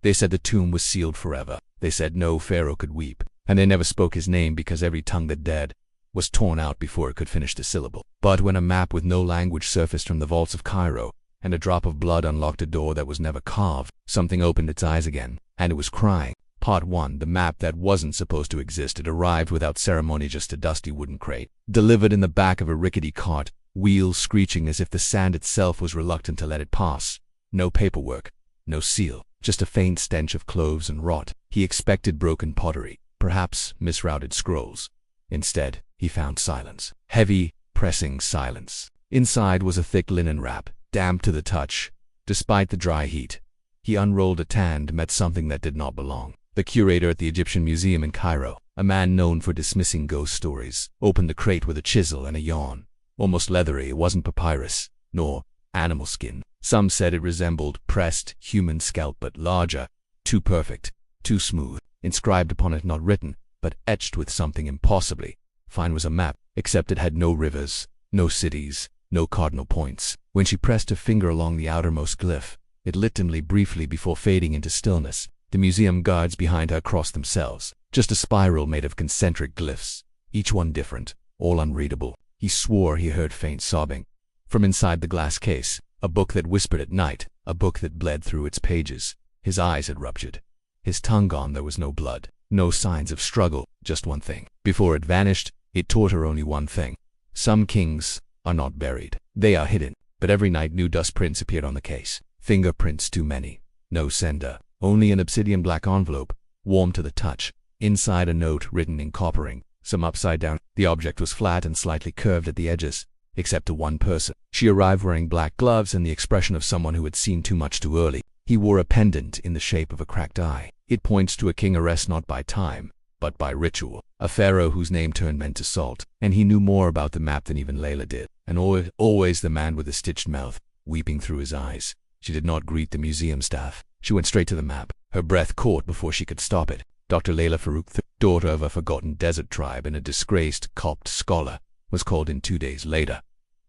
They said the tomb was sealed forever. They said no pharaoh could weep, and they never spoke his name because every tongue that dared was torn out before it could finish the syllable. But when a map with no language surfaced from the vaults of Cairo, and a drop of blood unlocked a door that was never carved, something opened its eyes again, and it was crying. Part 1. The map that wasn't supposed to exist. It arrived without ceremony, just a dusty wooden crate, delivered in the back of a rickety cart, wheels screeching as if the sand itself was reluctant to let it pass. No paperwork, no seal, just a faint stench of cloves and rot. He expected broken pottery, perhaps misrouted scrolls. Instead, he found silence. Heavy, pressing silence. Inside was a thick linen wrap, damp to the touch, despite the dry heat. He unrolled it and met something that did not belong. The curator at the Egyptian Museum in Cairo, a man known for dismissing ghost stories, opened the crate with a chisel and a yawn. Almost leathery, it wasn't papyrus, nor animal skin. Some said it resembled pressed human scalp, but larger, too perfect, too smooth. Inscribed upon it, not written, but etched with something impossibly fine, was a map, except it had no rivers, no cities, no cardinal points. When she pressed her finger along the outermost glyph, it lit dimly briefly before fading into stillness. The museum guards behind her crossed themselves, just a spiral made of concentric glyphs, each one different, all unreadable. He swore he heard faint sobbing. From inside the glass case, a book that whispered at night, a book that bled through its pages. His eyes had ruptured. His tongue gone, there was no blood, no signs of struggle, just one thing. Before it vanished, it taught her only one thing. Some kings are not buried. They are hidden. But every night new dust prints appeared on the case. Fingerprints too many. No sender. Only an obsidian black envelope, warm to the touch. Inside a note written in coppering, some upside down. The object was flat and slightly curved at the edges, except to one person. She arrived wearing black gloves and the expression of someone who had seen too much too early. He wore a pendant in the shape of a cracked eye. It points to a king arrest not by time, but by ritual. A pharaoh whose name turned men to salt. And he knew more about the map than even Layla did. And always the man with the stitched mouth, weeping through his eyes. She did not greet the museum staff. She went straight to the map. Her breath caught before she could stop it. Dr. Layla Farouk, daughter of a forgotten desert tribe and a disgraced Copt scholar, was called in 2 days later.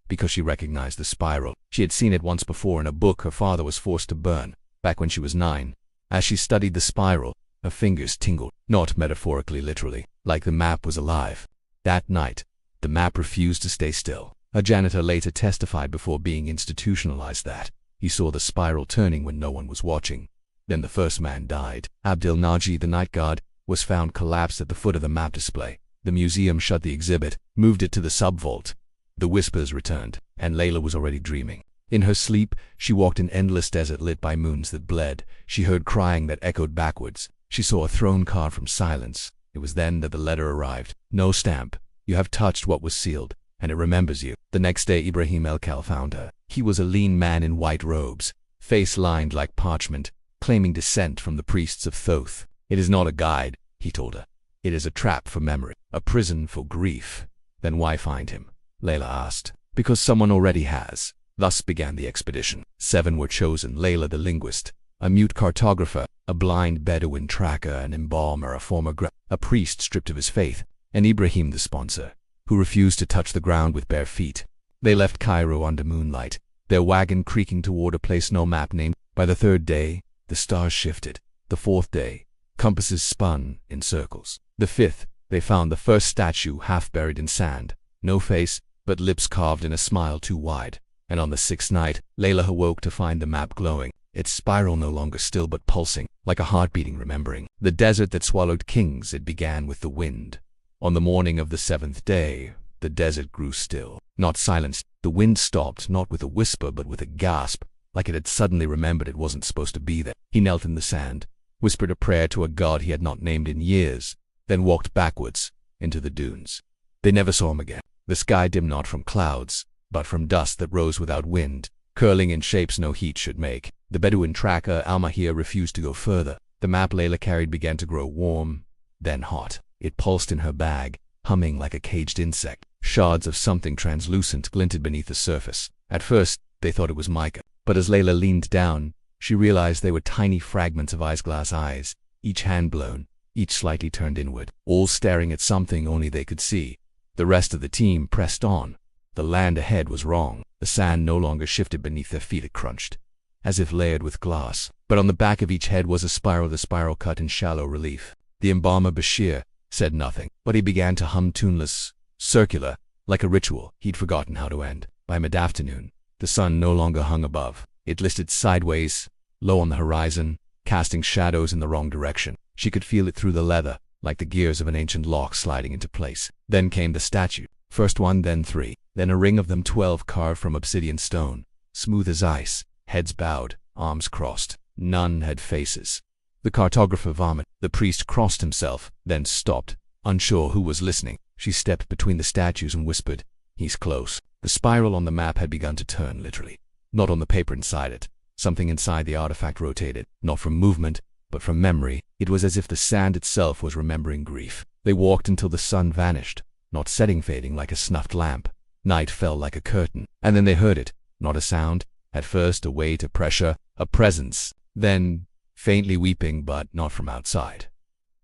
Because she recognized the spiral. She had seen it once before in a book her father was forced to burn, back when she was 9. As she studied the spiral, her fingers tingled, not metaphorically, literally, like the map was alive. That night, the map refused to stay still. A janitor later testified before being institutionalized that he saw the spiral turning when no one was watching. Then the first man died. Abdel Naji, the night guard, was found collapsed at the foot of the map display. The museum shut the exhibit, moved it to the sub-vault. The whispers returned, and Layla was already dreaming. In her sleep, she walked in endless desert lit by moons that bled. She heard crying that echoed backwards. She saw a throne carved from silence. It was then that the letter arrived. No stamp. You have touched what was sealed, and it remembers you. The next day Ibrahim El-Khal found her. He was a lean man in white robes, face lined like parchment, claiming descent from the priests of Thoth. It is not a guide, he told her. It is a trap for memory, a prison for grief. Then why find him? Layla asked. Because someone already has. Thus began the expedition. 7 were chosen: Layla the linguist, a mute cartographer, a blind Bedouin tracker, an embalmer, a former a priest stripped of his faith, and Ibrahim the sponsor, who refused to touch the ground with bare feet. They left Cairo under moonlight, their wagon creaking toward a place no map named. By the 3rd day, the stars shifted. The 4th day, compasses spun in circles. The 5th, they found the first statue half buried in sand, no face, but lips carved in a smile too wide. And on the 6th night, Layla awoke to find the map glowing, its spiral no longer still but pulsing, like a heart beating remembering. The desert that swallowed kings, it began with the wind. On the morning of the 7th day, the desert grew still. Not silence. The wind stopped, not with a whisper but with a gasp, like it had suddenly remembered it wasn't supposed to be there. He knelt in the sand, whispered a prayer to a god he had not named in years, then walked backwards into the dunes. They never saw him again. The sky dimmed not from clouds, but from dust that rose without wind, curling in shapes no heat should make. The Bedouin tracker Al-Mahir refused to go further. The map Layla carried began to grow warm, then hot. It pulsed in her bag, humming like a caged insect. Shards of something translucent glinted beneath the surface. At first, they thought it was mica, but as Layla leaned down, she realized they were tiny fragments of eyeglass eyes, each hand blown, each slightly turned inward, all staring at something only they could see. The rest of the team pressed on. The land ahead was wrong. The sand no longer shifted beneath their feet, it crunched. as if layered with glass. But on the back of each head was a spiral, the spiral cut in shallow relief. The embalmer Bashir said nothing, but he began to hum tuneless, circular, like a ritual he'd forgotten how to end. By mid-afternoon, the sun no longer hung above. It listed sideways, low on the horizon, casting shadows in the wrong direction. She could feel it through the leather, like the gears of an ancient lock sliding into place. Then came the statue. First one, then three, then a ring of them, 12 carved from obsidian stone, smooth as ice, heads bowed, arms crossed. None had faces. The cartographer vomited. The priest crossed himself, then stopped, unsure who was listening. She stepped between the statues and whispered, "He's close." The spiral on the map had begun to turn, literally. Not on the paper inside it. Something inside the artifact rotated, not from movement, but from memory. It was as if the sand itself was remembering grief. They walked until the sun vanished, not setting, fading like a snuffed lamp. Night fell like a curtain, and then they heard it. Not a sound. At first a weight, a pressure, a presence. Then, faintly weeping, but not from outside.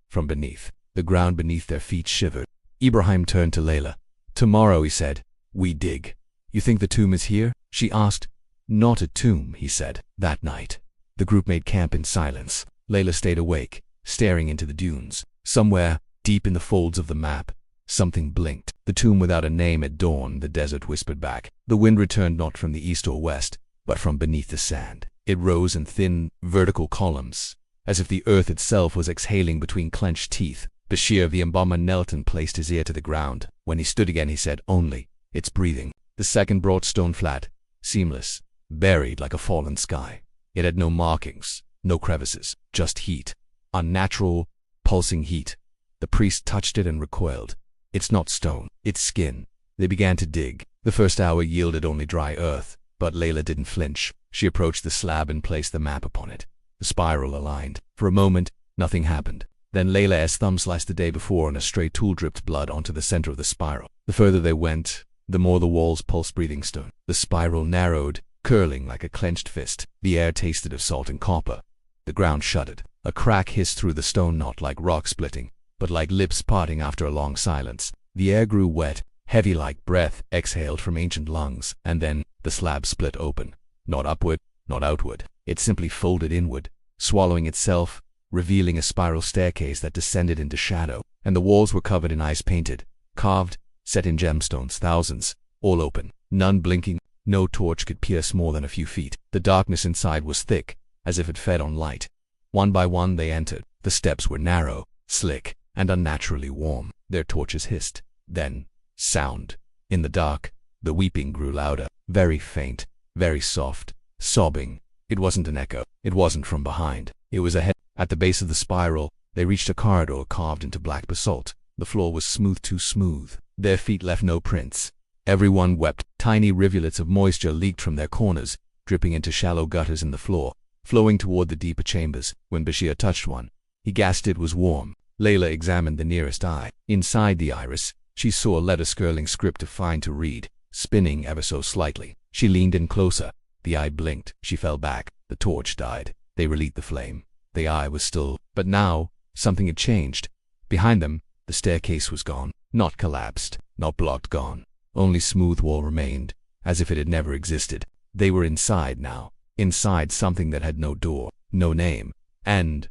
From beneath. The ground beneath their feet shivered. Ibrahim turned to Layla. "Tomorrow," he said, "we dig." "You think the tomb is here?" she asked. "Not a tomb," he said. That night, the group made camp in silence. Layla stayed awake, staring into the dunes. Somewhere, deep in the folds of the map, something blinked. The tomb without a name. At dawn, the desert whispered back. The wind returned not from the east or west, but from beneath the sand. It rose in thin, vertical columns, as if the earth itself was exhaling between clenched teeth. Bashir, the embalmer, knelt and placed his ear to the ground. When he stood again, he said, "Only, it's breathing." The second brought stone flat, seamless, buried like a fallen sky. It had no markings, no crevices, just heat. Unnatural, pulsing heat. The priest touched it and recoiled. "It's not stone, it's skin." They began to dig. The first hour yielded only dry earth, but Layla didn't flinch. She approached the slab and placed the map upon it. The spiral aligned. For a moment, nothing happened. Then Layla's thumb sliced the day before, and a stray tool dripped blood onto the center of the spiral. The further they went, the more the walls pulsed breathing stone. The spiral narrowed, curling like a clenched fist. The air tasted of salt and copper. The ground shuddered. A crack hissed through the stone, not like rock splitting, but like lips parting after a long silence. The air grew wet, heavy like breath exhaled from ancient lungs, and then the slab split open. Not upward, not outward. It simply folded inward, swallowing itself, revealing a spiral staircase that descended into shadow. And the walls were covered in ice, painted, carved, set in gemstones, thousands, all open, none blinking. No torch could pierce more than a few feet. The darkness inside was thick, as if it fed on light. One by one they entered. The steps were narrow, slick, and unnaturally warm. Their torches hissed. Then, sound. In the dark, the weeping grew louder, very faint, very soft, sobbing. It wasn't an echo. It wasn't from behind. It was ahead. At the base of the spiral, they reached a corridor carved into black basalt. The floor was smooth, too smooth. Their feet left no prints. Everyone wept. Tiny rivulets of moisture leaked from their corners, dripping into shallow gutters in the floor, flowing toward the deeper chambers. When Bashir touched one, he gasped. It was warm. Layla examined the nearest eye. Inside the iris, she saw a letter-scurling script too fine to read, spinning ever so slightly. She leaned in closer. The eye blinked. She fell back. The torch died. They relit the flame. The eye was still, but now something had changed. Behind them, the staircase was gone. Not collapsed, not blocked, gone. Only smooth wall remained, as if it had never existed. They were inside now. Inside something that had no door, no name, and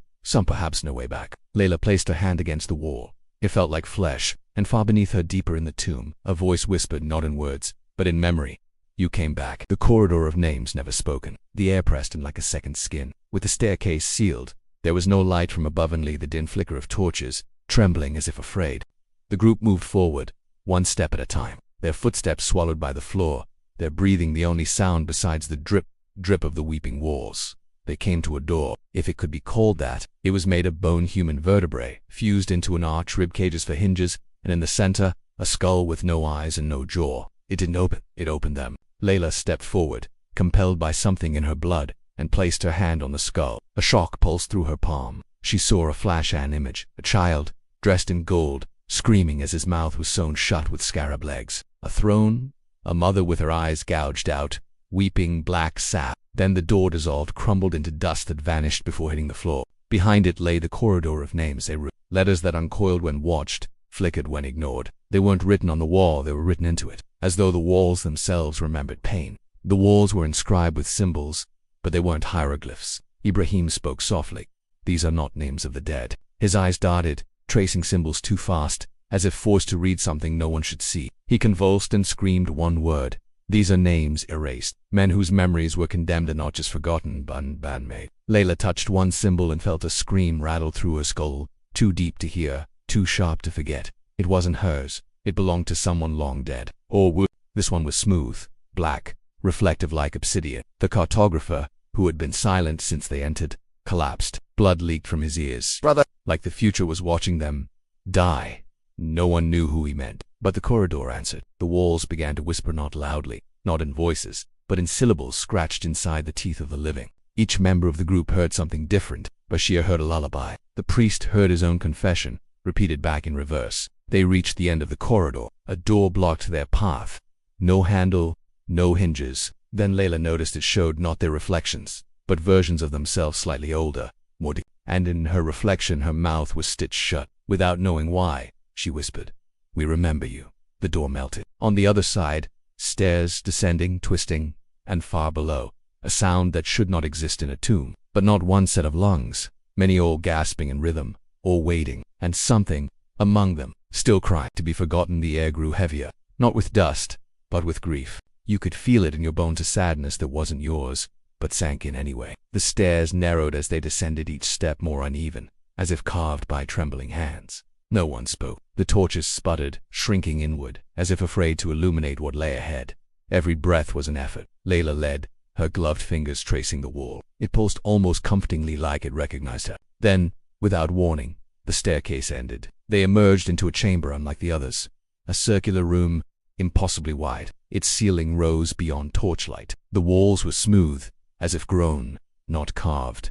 perhaps no way back. Layla placed her hand against the wall. It felt like flesh, and far beneath her, deeper in the tomb, a voice whispered, not in words, but in memory. "You came back." The corridor of names never spoken. The air pressed in like a second skin. With the staircase sealed, there was no light from above, only the dim flicker of torches, trembling as if afraid. The group moved forward, one step at a time. Their footsteps swallowed by the floor, their breathing the only sound besides the drip, drip of the weeping walls. They came to a door, if it could be called that. It was made of bone, human vertebrae, fused into an arch, rib cages for hinges, and in the center, a skull with no eyes and no jaw. It didn't open, it opened them. Layla stepped forward, compelled by something in her blood, and placed her hand on the skull. A shock pulsed through her palm. She saw a flash, an image, a child, dressed in gold, screaming as his mouth was sewn shut with scarab legs. A throne, a mother with her eyes gouged out, weeping black sap. Then the door dissolved, crumbled into dust that vanished before hitting the floor. Behind it lay the corridor of names, letters that uncoiled when watched, flickered when ignored. They weren't written on the wall, they were written into it, as though the walls themselves remembered pain. The walls were inscribed with symbols, but they weren't hieroglyphs. Ibrahim spoke softly. "These are not names of the dead." His eyes darted, tracing symbols too fast, as if forced to read something no one should see. He convulsed and screamed one word. "These are names erased. Men whose memories were condemned and not just forgotten, but bandmade." Layla touched one symbol and felt a scream rattle through her skull, too deep to hear, too sharp to forget. It wasn't hers. It belonged to someone long dead. Or would. This one was smooth, black, reflective like obsidian. The cartographer, who had been silent since they entered, collapsed. Blood leaked from his ears. "Brother!" Like the future was watching them die. No one knew who he meant, but the corridor answered. The walls began to whisper, not loudly, not in voices, but in syllables scratched inside the teeth of the living. Each member of the group heard something different. Bashir heard a lullaby. The priest heard his own confession, repeated back in reverse. They reached the end of the corridor. A door blocked their path. No handle, no hinges. Then Layla noticed it showed not their reflections, but versions of themselves slightly older, more and in her reflection her mouth was stitched shut. Without knowing why, she whispered, "We remember you." The door melted. On the other side, stairs descending, twisting, and far below, a sound that should not exist in a tomb, but not one set of lungs, many all gasping in rhythm, all waiting, and something among them still crying. To be forgotten, the air grew heavier, not with dust, but with grief. You could feel it in your bones, a sadness that wasn't yours, but sank in anyway. The stairs narrowed as they descended, each step more uneven, as if carved by trembling hands. No one spoke. The torches sputtered, shrinking inward, as if afraid to illuminate what lay ahead. Every breath was an effort. Layla led, her gloved fingers tracing the wall. It pulsed almost comfortingly, like it recognized her. Then, without warning, the staircase ended. They emerged into a chamber unlike the others. A circular room, impossibly wide. Its ceiling rose beyond torchlight. The walls were smooth, as if grown, not carved.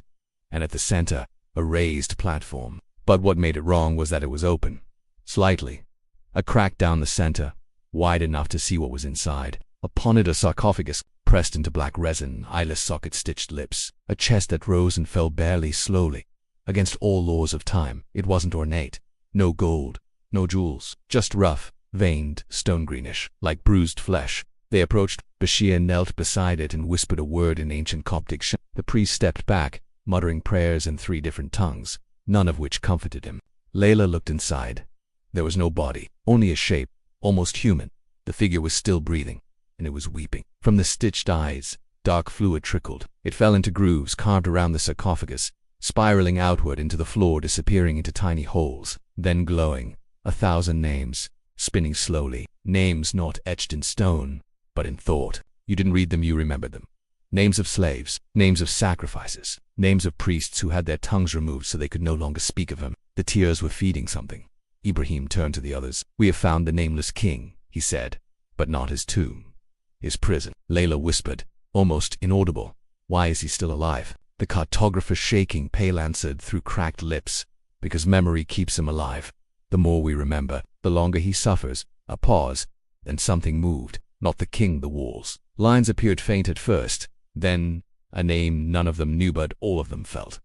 And at the center, a raised platform. But what made it wrong was that it was open. Slightly. A crack down the center, wide enough to see what was inside. Upon it a sarcophagus, pressed into black resin, eyeless socket-stitched lips. A chest that rose and fell barely, slowly. Against all laws of time, it wasn't ornate. No gold, no jewels. Just rough, veined, stone-greenish, like bruised flesh. They approached. Bashir knelt beside it and whispered a word in ancient Coptic. The priest stepped back, muttering prayers in 3 different tongues, none of which comforted him. Layla looked inside. There was no body, only a shape, almost human. The figure was still breathing, and it was weeping. From the stitched eyes, dark fluid trickled. It fell into grooves carved around the sarcophagus, spiraling outward into the floor, disappearing into tiny holes, then glowing. 1,000 names, spinning slowly. Names not etched in stone, but in thought. You didn't read them, you remembered them. Names of slaves, names of sacrifices, names of priests who had their tongues removed so they could no longer speak of him. The tears were feeding something. Ibrahim turned to the others. "We have found the nameless king," he said, "but not his tomb. His prison." Layla whispered, almost inaudible, "Why is he still alive?" The cartographer, shaking, pale, answered through cracked lips, "Because memory keeps him alive. The more we remember, the longer he suffers." A pause, then something moved. Not the king, the walls. Lines appeared faint at first, then a name none of them knew but all of them felt.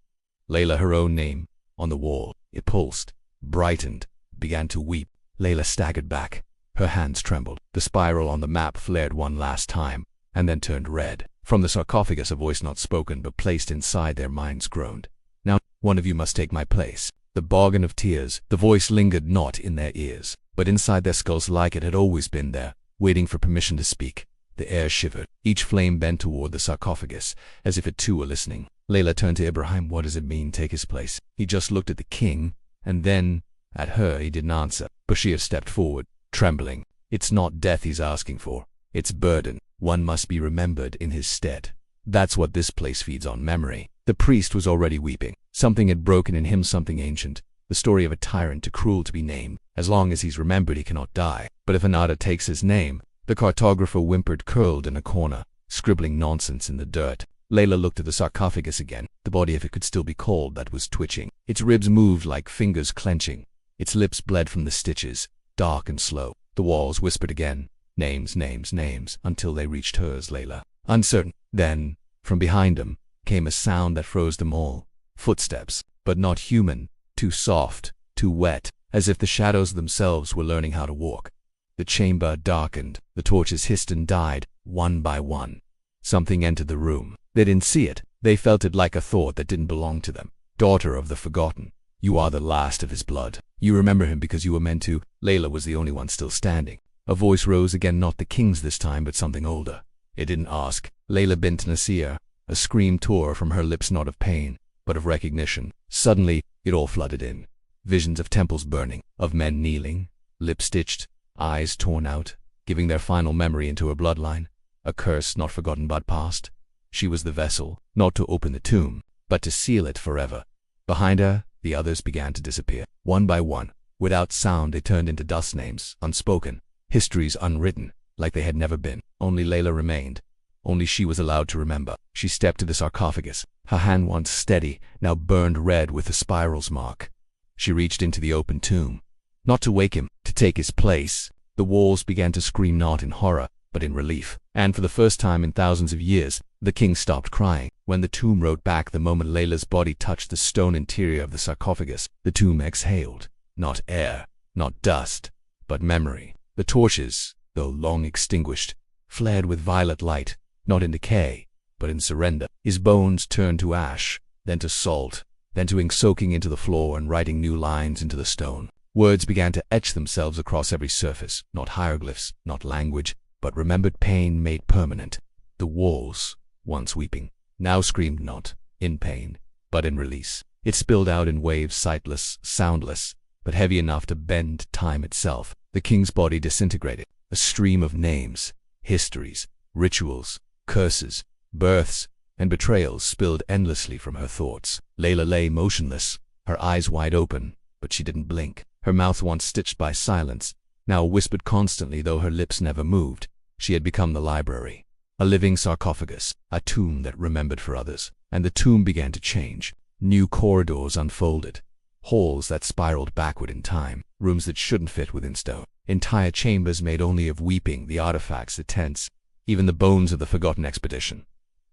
Layla, her own name, on the wall. It pulsed, brightened, began to weep. Layla staggered back. Her hands trembled. The spiral on the map flared one last time, and then turned red. From the sarcophagus, a voice not spoken but placed inside their minds groaned. "Now, one of you must take my place." The bargain of tears. The voice lingered not in their ears, but inside their skulls, like it had always been there, waiting for permission to speak. The air shivered. Each flame bent toward the sarcophagus, as if it too were listening. Layla turned to Ibrahim. "What does it mean, take his place?" He just looked at the king, and then at her. He didn't answer. Bashir stepped forward, trembling. "It's not death he's asking for. It's burden. One must be remembered in his stead. That's what this place feeds on, memory." The priest was already weeping. Something had broken in him, something ancient. The story of a tyrant too cruel to be named. As long as he's remembered, he cannot die. But if another takes his name. The cartographer whimpered, curled in a corner, scribbling nonsense in the dirt. Layla looked at the sarcophagus again. The body, if it could still be called that, was twitching. Its ribs moved like fingers clenching. Its lips bled from the stitches, dark and slow. The walls whispered again. Names, names, names, until they reached hers. Layla, uncertain. Then, from behind them, came a sound that froze them all. Footsteps, but not human, too soft, too wet, as if the shadows themselves were learning how to walk. The chamber darkened. The torches hissed and died, one by one. Something entered the room. They didn't see it. They felt it like a thought that didn't belong to them. Daughter of the forgotten. You are the last of his blood. You remember him because you were meant to. Layla was the only one still standing. A voice rose again, not the king's this time, but something older. It didn't ask. Layla bint Nasir. A scream tore from her lips, not of pain, but of recognition. Suddenly, it all flooded in. Visions of temples burning, of men kneeling, lips stitched, eyes torn out, giving their final memory into her bloodline. A curse not forgotten but past. She was the vessel, not to open the tomb, but to seal it forever. Behind her, the others began to disappear. One by one, without sound, they turned into dust, names unspoken, histories unwritten, like they had never been. Only Layla remained. Only she was allowed to remember. She stepped to the sarcophagus. Her hand, once steady, now burned red with the spiral's mark. She reached into the open tomb. Not to wake him, to take his place. The walls began to scream, not in horror, but in relief. And for the first time in thousands of years, the king stopped crying. When the tomb wrote back the moment Layla's body touched the stone interior of the sarcophagus, the tomb exhaled. Not air, not dust, but memory. The torches, though long extinguished, flared with violet light, not in decay, but in surrender. His bones turned to ash, then to salt, then to ink soaking into the floor and writing new lines into the stone. Words began to etch themselves across every surface, not hieroglyphs, not language, but remembered pain made permanent. The walls, once weeping, now screamed not in pain, but in release. It spilled out in waves, sightless, soundless, but heavy enough to bend time itself. The king's body disintegrated. A stream of names, histories, rituals, curses, births, and betrayals spilled endlessly from her thoughts. Layla lay motionless, her eyes wide open, but she didn't blink. Her mouth, once stitched by silence, now whispered constantly, though her lips never moved. She had become the library, a living sarcophagus, a tomb that remembered for others. And the tomb began to change. New corridors unfolded, halls that spiraled backward in time, rooms that shouldn't fit within stone, entire chambers made only of weeping, the artifacts, the tents, even the bones of the forgotten expedition.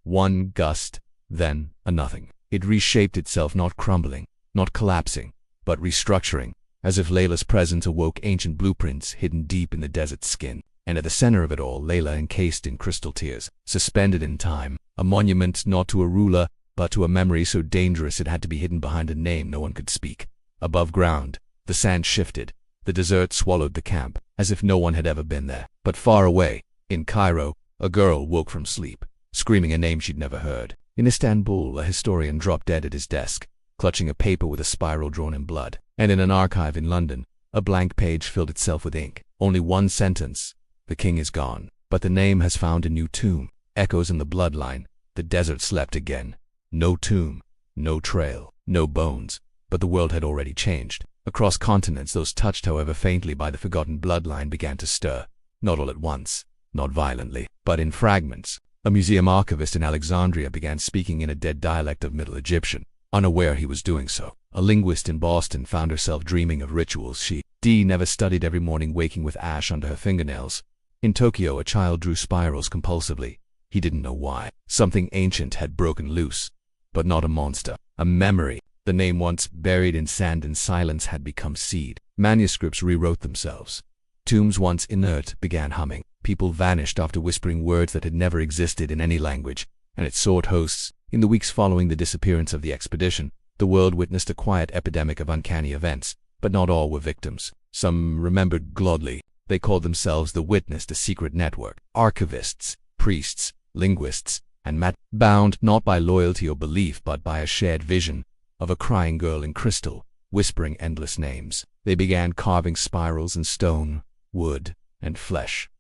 One gust, then a nothing. It reshaped itself, not crumbling, not collapsing, but restructuring, as if Layla's presence awoke ancient blueprints hidden deep in the desert's skin. And at the center of it all, Layla, encased in crystal tears, suspended in time, a monument not to a ruler, but to a memory so dangerous it had to be hidden behind a name no one could speak. Above ground, the sand shifted. The desert swallowed the camp, as if no one had ever been there. But far away, in Cairo, a girl woke from sleep, screaming a name she'd never heard. In Istanbul, a historian dropped dead at his desk, clutching a paper with a spiral drawn in blood. And in an archive in London, a blank page filled itself with ink. Only one sentence: the king is gone, but the name has found a new tomb. Echoes in the bloodline. The desert slept again. No tomb, no trail, no bones, but the world had already changed. Across continents, those touched however faintly by the forgotten bloodline began to stir, not all at once, not violently, but in fragments. A museum archivist in Alexandria began speaking in a dead dialect of Middle Egyptian, unaware he was doing so. A linguist in Boston found herself dreaming of rituals she never studied, every morning waking with ash under her fingernails. In Tokyo, a child drew spirals compulsively. He didn't know why. Something ancient had broken loose, but not a monster, a memory. The name, once buried in sand and silence, had become seed. Manuscripts rewrote themselves. Tombs, once inert, began humming. People vanished after whispering words that had never existed in any language, and it sought hosts. In the weeks following the disappearance of the expedition, the world witnessed a quiet epidemic of uncanny events, but not all were victims. Some remembered glibly. They called themselves the Witness, a secret network. Archivists, priests, linguists, and bound not by loyalty or belief, but by a shared vision of a crying girl in crystal, whispering endless names. They began carving spirals in stone, wood, and flesh.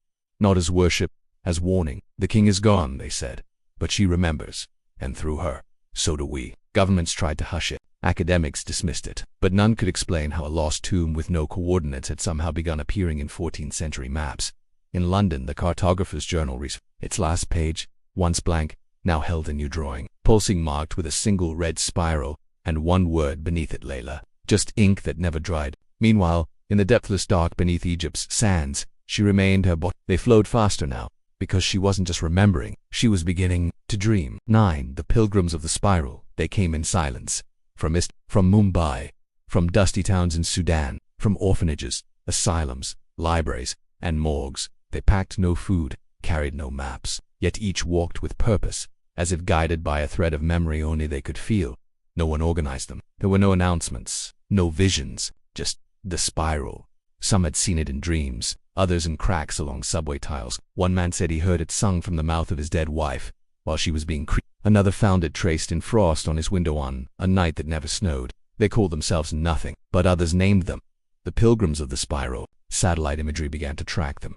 Not as worship, as warning. The king is gone, they said, but she remembers, and through her, so do we. Governments tried to hush it. Academics dismissed it, but none could explain how a lost tomb with no coordinates had somehow begun appearing in 14th century maps. In London, the cartographer's journal reads, its last page, once blank, now held a new drawing, pulsing, marked with a single red spiral, and one word beneath it: Layla. Just ink that never dried. Meanwhile, in the depthless dark beneath Egypt's sands, she remained her body. They flowed faster now, because she wasn't just remembering, she was beginning to dream. 9. The pilgrims of the spiral. They came in silence. From Mumbai, from dusty towns in Sudan, from orphanages, asylums, libraries, and morgues. They packed no food, carried no maps, yet each walked with purpose, as if guided by a thread of memory only they could feel. No one organized them. There were no announcements, no visions, just the spiral. Some had seen it in dreams, others in cracks along subway tiles. One man said he heard it sung from the mouth of his dead wife while she was being cremated. Another found it traced in frost on his window on a night that never snowed. They called themselves nothing, but others named them the pilgrims of the spiral. Satellite imagery began to track them.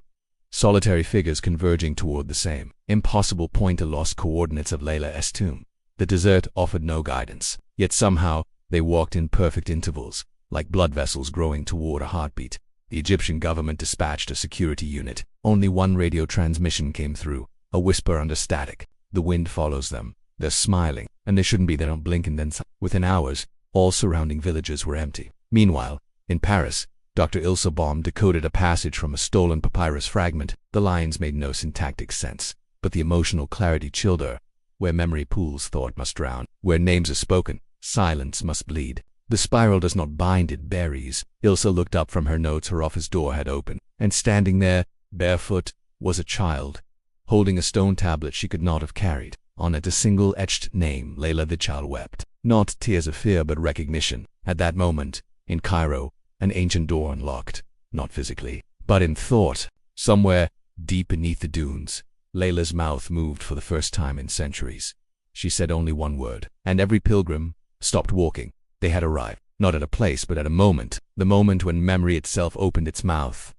Solitary figures converging toward the same impossible point. The lost coordinates of Layla's tomb. The desert offered no guidance, yet somehow they walked in perfect intervals, like blood vessels growing toward a heartbeat. The Egyptian government dispatched a security unit. Only one radio transmission came through, a whisper under static. The wind follows them. They're smiling, and they shouldn't be. They don't blink and then within hours, all surrounding villages were empty. Meanwhile, in Paris, Dr. Ilse Baum decoded a passage from a stolen papyrus fragment. The lines made no syntactic sense, but the emotional clarity chilled her. Where memory pools, thought must drown. Where names are spoken, silence must bleed. The spiral does not bind, it buries. Ilse looked up from her notes. Her office door had opened, and standing there, barefoot, was a child, holding a stone tablet she could not have carried. On it a single etched name, Layla. The child wept. Not tears of fear, but recognition. At that moment, in Cairo, an ancient door unlocked, not physically, but in thought. Somewhere, deep beneath the dunes, Layla's mouth moved for the first time in centuries. She said only one word, and every pilgrim stopped walking. They had arrived, not at a place, but at a moment, the moment when memory itself opened its mouth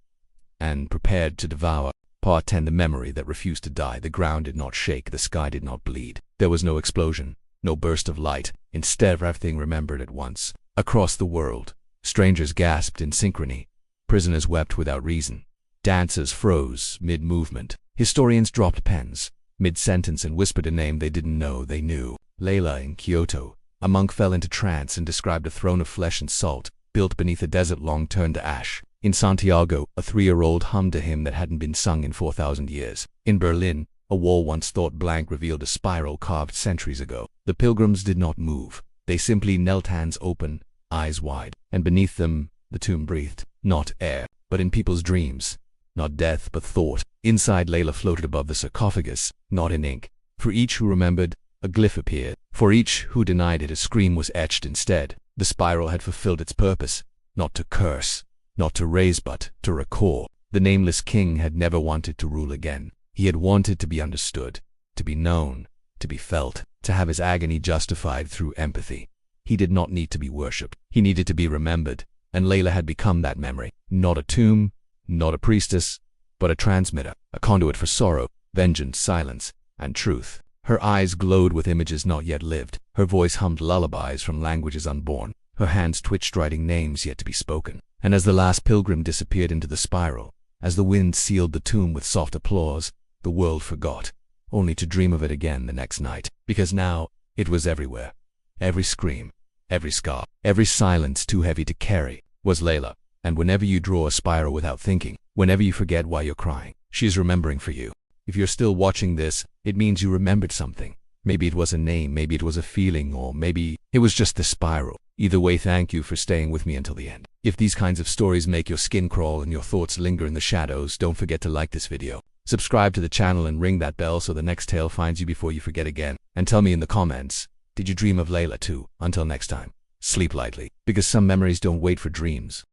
and prepared to devour. Part 10. The memory that refused to die. The ground did not shake, the sky did not bleed. There was no explosion, no burst of light. Instead, everything remembered at once. Across the world, strangers gasped in synchrony. Prisoners wept without reason. Dancers froze mid-movement. Historians dropped pens mid-sentence and whispered a name they didn't know they knew. Layla. In Kyoto, a monk fell into trance and described a throne of flesh and salt, built beneath a desert long turned to ash. In Santiago, a 3-year-old hummed a hymn that hadn't been sung in 4,000 years. In Berlin, a wall once thought blank revealed a spiral carved centuries ago. The pilgrims did not move. They simply knelt, hands open, eyes wide, and beneath them, the tomb breathed. Not air, but in people's dreams. Not death, but thought. Inside, Layla floated above the sarcophagus, not in ink. For each who remembered, a glyph appeared. For each who denied it, a scream was etched instead. The spiral had fulfilled its purpose, not to curse, not to raise, but to recall. The Nameless King had never wanted to rule again. He had wanted to be understood, to be known, to be felt, to have his agony justified through empathy. He did not need to be worshipped. He needed to be remembered, and Layla had become that memory. Not a tomb, not a priestess, but a transmitter, a conduit for sorrow, vengeance, silence, and truth. Her eyes glowed with images not yet lived. Her voice hummed lullabies from languages unborn. Her hands twitched writing names yet to be spoken. And as the last pilgrim disappeared into the spiral, as the wind sealed the tomb with soft applause, the world forgot, only to dream of it again the next night. Because now, it was everywhere. Every scream, every scar, every silence too heavy to carry, was Layla. And whenever you draw a spiral without thinking, whenever you forget why you're crying, she's remembering for you. If you're still watching this, it means you remembered something. Maybe it was a name, maybe it was a feeling, or maybe it was just the spiral. Either way, thank you for staying with me until the end. If these kinds of stories make your skin crawl and your thoughts linger in the shadows, don't forget to like this video, subscribe to the channel, and ring that bell so the next tale finds you before you forget again. And tell me in the comments, did you dream of Layla too? Until next time, sleep lightly, because some memories don't wait for dreams.